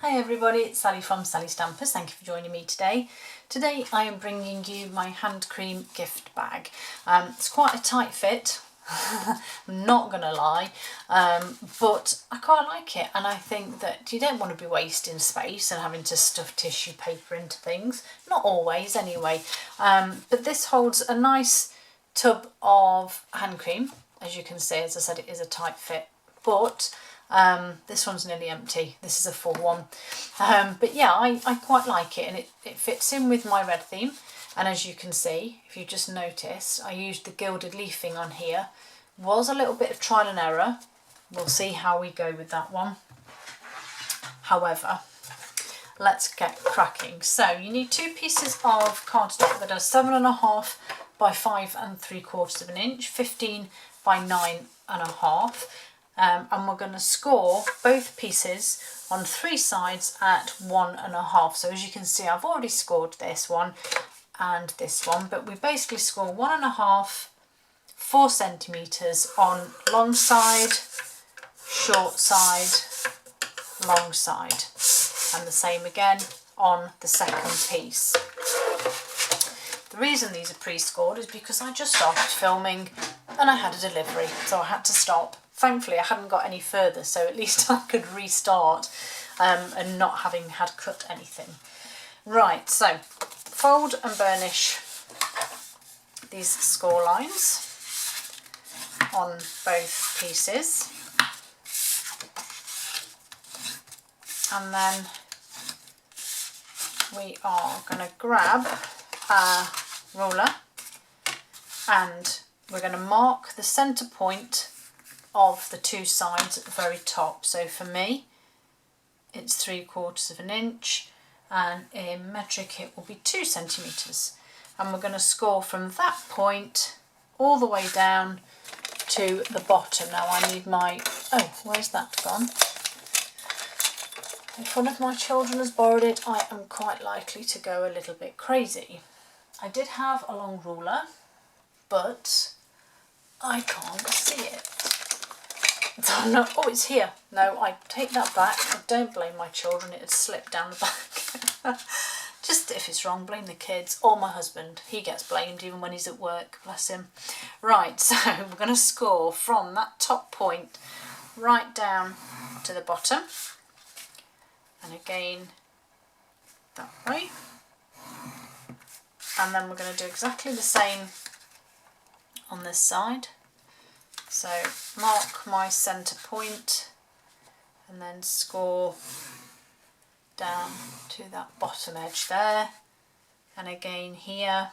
Hi everybody, it's Sally from Sally Stampers. Thank you for joining me today. Today I am bringing you my hand cream gift bag. It's quite a tight fit, I'm not gonna lie, but I quite like it, and I think that you don't want to be wasting space and having to stuff tissue paper into things. Not always anyway, but this holds a nice tub of hand cream. As you can see, as I said, it is a tight fit, but this one's nearly empty. This is a full one. But yeah, I quite like it, and it fits in with my red theme. And as you can see, if you just noticed, I used the gilded leafing on here. Was a little bit of trial and error. We'll see how we go with that one. However, let's get cracking. So you need 2 pieces of cardstock that are 7.5 by 5 3/4 inch, 15 by 9.5. And we're going to score both pieces on 3 sides at 1.5. So as you can see, I've already scored this one and this one, but we basically score 1.5, 4 centimetres on long side, short side, long side, and the same again on the second piece. The reason these are pre-scored is because I just started filming and I had a delivery, so I had to stop. Thankfully I hadn't got any further, so at least I could restart and not having had cut anything. Right, so fold and burnish these score lines on both pieces, and then we are going to grab our ruler and we're going to mark the centre point of the 2 sides at the very top. So for me it's 3/4 inch, and in metric it will be 2 centimetres, and we're going to score from that point all the way down to the bottom. Now I need my, oh, where's that gone? If one of my children has borrowed it, I am quite likely to go a little bit crazy. I did have a long ruler, but I can't see it. Oh, no. Oh, it's here. No, I take that back. I don't blame my children, it had slipped down the back. Just if it's wrong, blame the kids or my husband. He gets blamed even when he's at work, bless him. Right, so we're going to score from that top point right down to the bottom, and again that way, and then we're going to do exactly the same on this side. So mark my centre point and then score down to that bottom edge there, and again here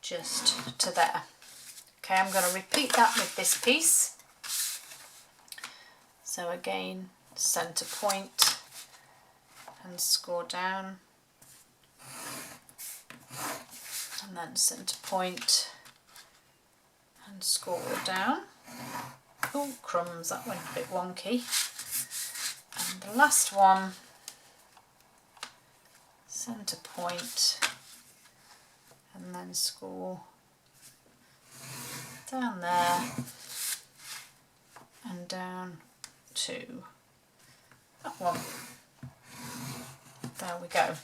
just to there. Okay, I'm going to repeat that with this piece. So again, centre point and score down, and then centre point and score down. Oh crumbs, that went a bit wonky. And the last one, centre point and then score down there and down to that one. There we go.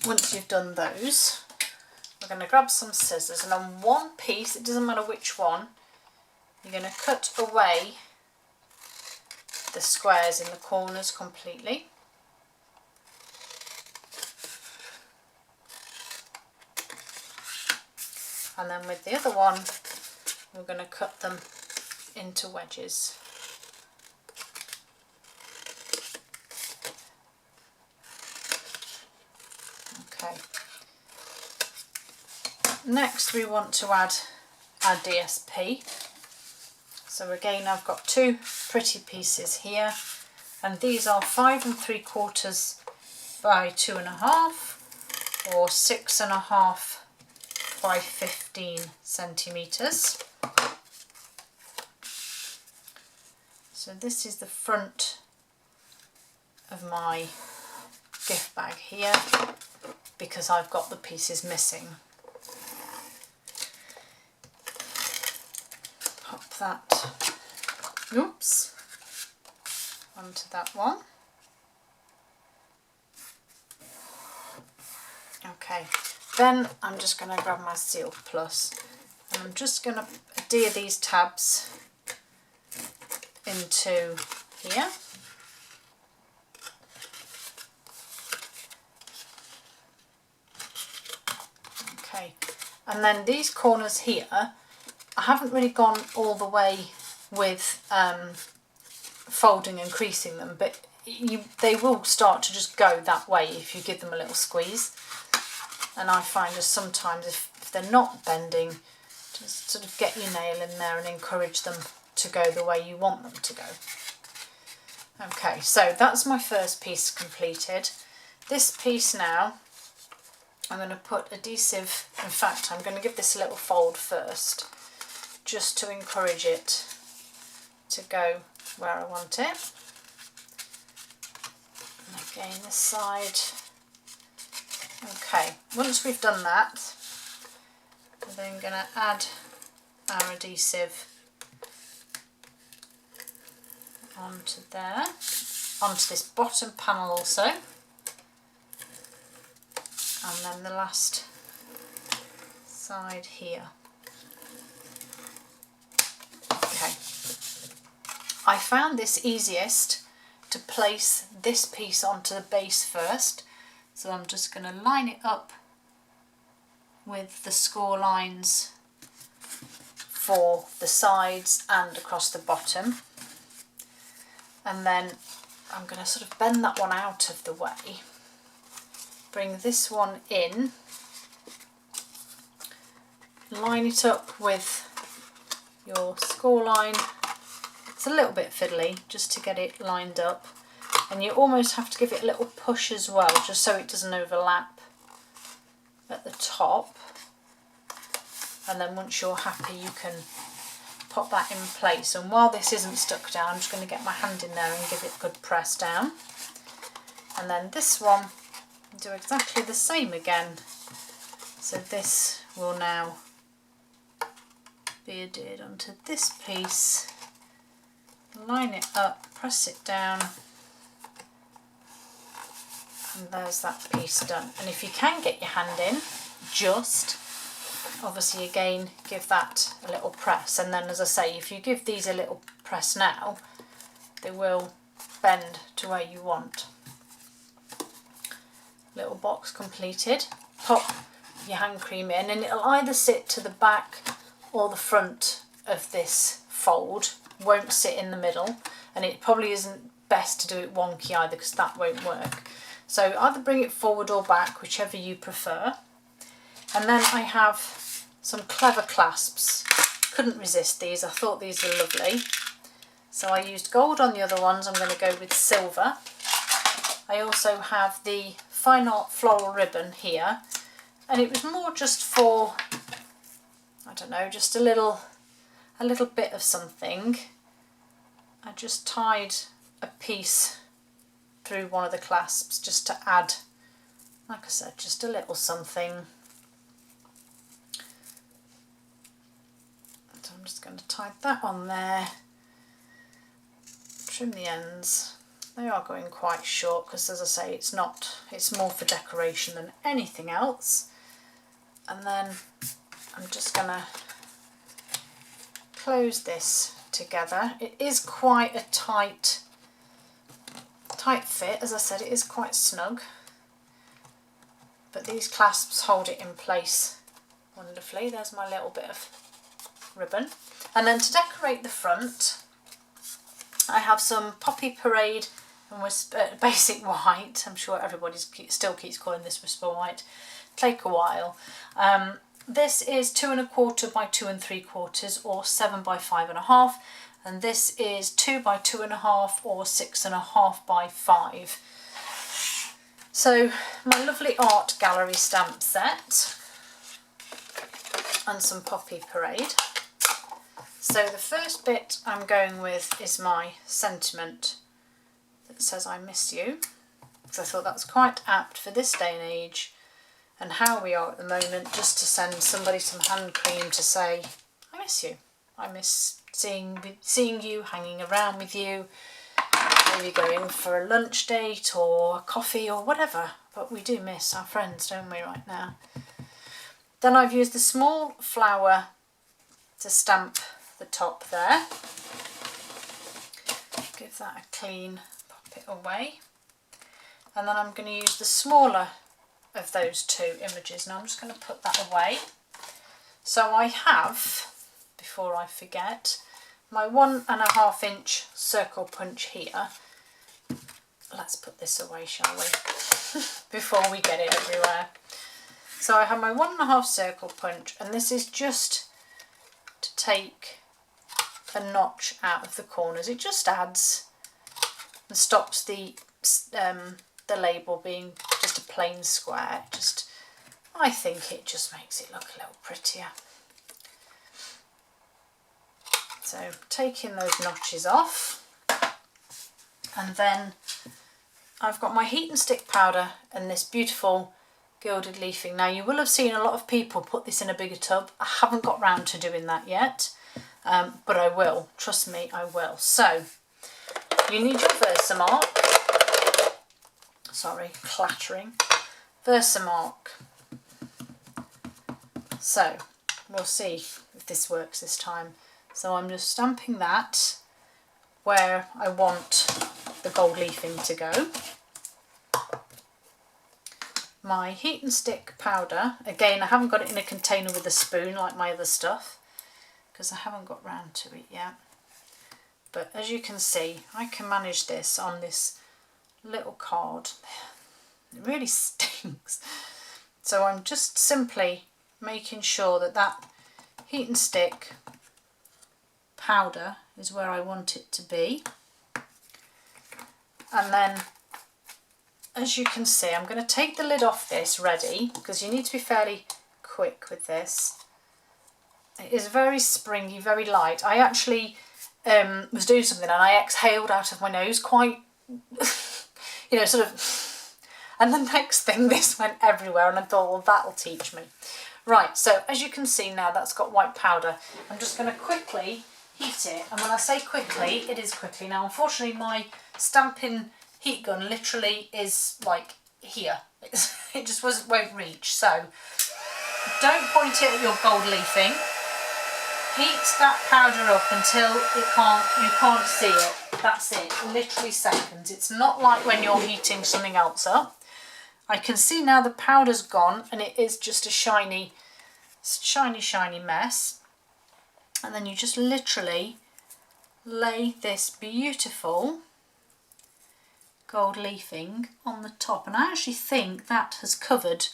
Once you've done those, we're going to grab some scissors, and on one piece, it doesn't matter which one, you're going to cut away the squares in the corners completely. And then with the other one, we're going to cut them into wedges. Okay. Next we want to add our DSP. So again, I've got 2 pretty pieces here, and these are 5 3/4 by 2.5 or 6.5 by 15 centimetres. So this is the front of my gift bag here, because I've got the pieces missing. Pop that, oops, on onto that one. Okay, then I'm just going to grab my Seal Plus and I'm just going to adhere these tabs into here. Okay, and then these corners here, I haven't really gone all the way with folding and creasing them, but they will start to just go that way if you give them a little squeeze. And I find that sometimes if they're not bending, just sort of get your nail in there and encourage them to go the way you want them to go. Okay, so that's my first piece completed. This piece now, I'm going to put adhesive, in fact I'm going to give this a little fold first, just to encourage it to go where I want it. And again this side. Okay, once we've done that, we're then going to add our adhesive onto there, onto this bottom panel also, and then the last side here. Okay, I found this easiest to place this piece onto the base first, so I'm just going to line it up with the score lines for the sides and across the bottom, and then I'm going to sort of bend that one out of the way, bring this one in, line it up with your score line. It's a little bit fiddly just to get it lined up, and you almost have to give it a little push as well, just so it doesn't overlap at the top. And then once you're happy, you can pop that in place. And while this isn't stuck down, I'm just going to get my hand in there and give it a good press down. And then this one, do exactly the same again. So this will now be adhered onto this piece. Line it up, press it down, and there's that piece done. And if you can get your hand in, just obviously again give that a little press, and then as I say, if you give these a little press now, they will bend to where you want. Little box completed. Pop your hand cream in, and it'll either sit to the back or the front of this fold, won't sit in the middle, and it probably isn't best to do it wonky either, because that won't work. So either bring it forward or back, whichever you prefer. And then I have some clever clasps. Couldn't resist these, I thought these were lovely. So I used gold on the other ones, I'm going to go with silver. I also have the fine art floral ribbon here, and it was more just for, I don't know, just a little bit of something. I just tied a piece through one of the clasps just to add, like I said, just a little something. So I'm just going to tie that on there, trim the ends. They are going quite short because, as I say, it's more for decoration than anything else. And then I'm just going to close this together. It is quite a tight fit, as I said, it is quite snug, but these clasps hold it in place wonderfully. There's my little bit of ribbon. And then to decorate the front, I have some Poppy Parade and basic white. I'm sure everybody still keeps calling this Whisper White. Take a while. This is 2 1/4 by 2 3/4 or 7 by 5.5, and this is 2 by 2.5 or 6.5 by 5. So my lovely art gallery stamp set and some Poppy Parade. So the first bit I'm going with is my sentiment that says I miss you, because I thought that was quite apt for this day and age and how we are at the moment, just to send somebody some hand cream to say, I miss you. I miss seeing you, hanging around with you, maybe going for a lunch date or a coffee or whatever, but we do miss our friends, don't we, right now. Then I've used the small flower to stamp the top there. Give that a clean, pop it away. And then I'm going to use the smaller of those two images. Now I'm just going to put that away. So I have, before I forget, my 1.5 inch circle punch here. Let's put this away, shall we? Before we get it everywhere. So I have my 1.5 circle punch, and this is just to take a notch out of the corners. It just adds and stops the label being just a plain square. I think it just makes it look a little prettier. So taking those notches off, and then I've got my heat and stick powder and this beautiful gilded leafing. Now you will have seen a lot of people put this in a bigger tub. I haven't got round to doing that yet, but I will, trust me, I will. So you need your Versamark, sorry, clattering, Versamark. So we'll see if this works this time. So I'm just stamping that where I want the gold leafing to go. My heat and stick powder, again I haven't got it in a container with a spoon like my other stuff because I haven't got round to it yet. But as you can see, I can manage this on this little card. It really stinks. So I'm just simply making sure that that heat and stick powder is where I want it to be. And then, as you can see, I'm going to take the lid off this ready, because you need to be fairly quick with this. It is very springy, very light. I actually was doing something and I exhaled out of my nose quite, you know, sort of, and the next thing this went everywhere, and I thought, well, that'll teach me. Right, so as you can see now, that's got white powder. I'm just going to quickly heat it, and when I say quickly, it is quickly. Now unfortunately my stamping heat gun literally is like here. It just won't reach, so don't point it at your gold leafing. Heat that powder up until you can't see it. That's it, literally seconds. It's not like when you're heating something else up. I can see now the powder's gone and it is just a shiny mess. And then you just literally lay this beautiful gold leafing on the top, and I actually think that has covered.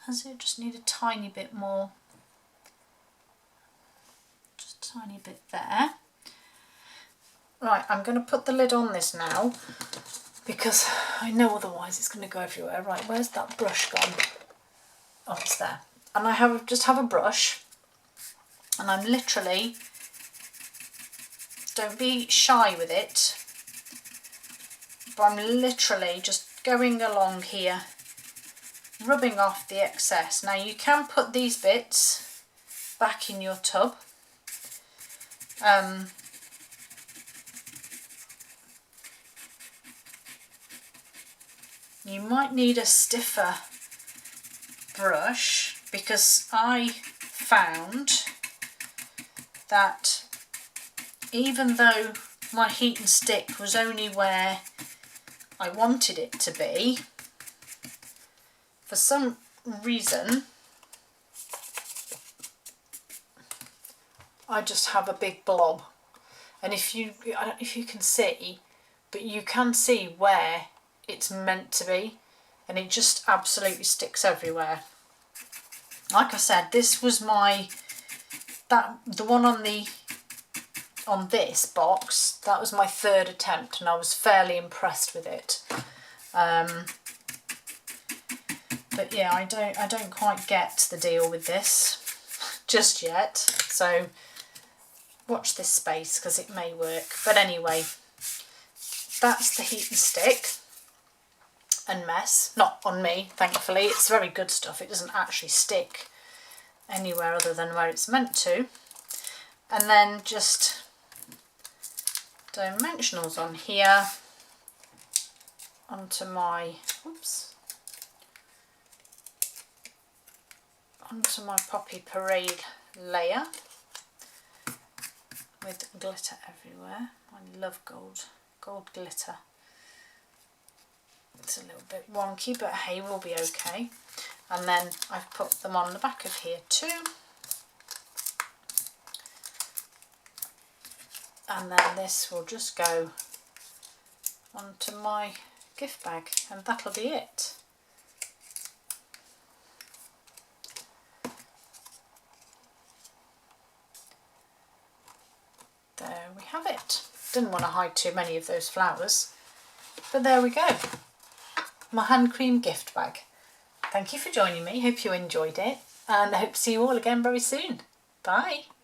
Has it? Just need a tiny bit more, just a tiny bit there. Right, I'm going to put the lid on this now because I know otherwise it's going to go everywhere. Right, where's that brush gone? Oh, it's there. And I just have a brush, and I'm literally, don't be shy with it, but I'm literally just going along here, rubbing off the excess. Now you can put these bits back in your tub. You might need a stiffer brush, because I found that even though my heat and stick was only where I wanted it to be, for some reason I just have a big blob. And if you can see, but you can see where it's meant to be, and it just absolutely sticks everywhere. Like I said, this was the one on this box, that was my third attempt, and I was fairly impressed with it. But yeah, I don't quite get the deal with this just yet. So watch this space because it may work. But anyway, that's the heat and stick and mess. Not on me, thankfully. It's very good stuff. It doesn't actually stick anywhere other than where it's meant to. And then just dimensionals on here onto my, onto my Poppy Parade layer with glitter everywhere. I love gold glitter. It's a little bit wonky, but hey, we'll be okay. And then I've put them on the back of here too. And then this will just go onto my gift bag, and that'll be it. There we have it. Didn't want to hide too many of those flowers, but there we go. My hand cream gift bag. Thank you for joining me. Hope you enjoyed it, and I hope to see you all again very soon. Bye.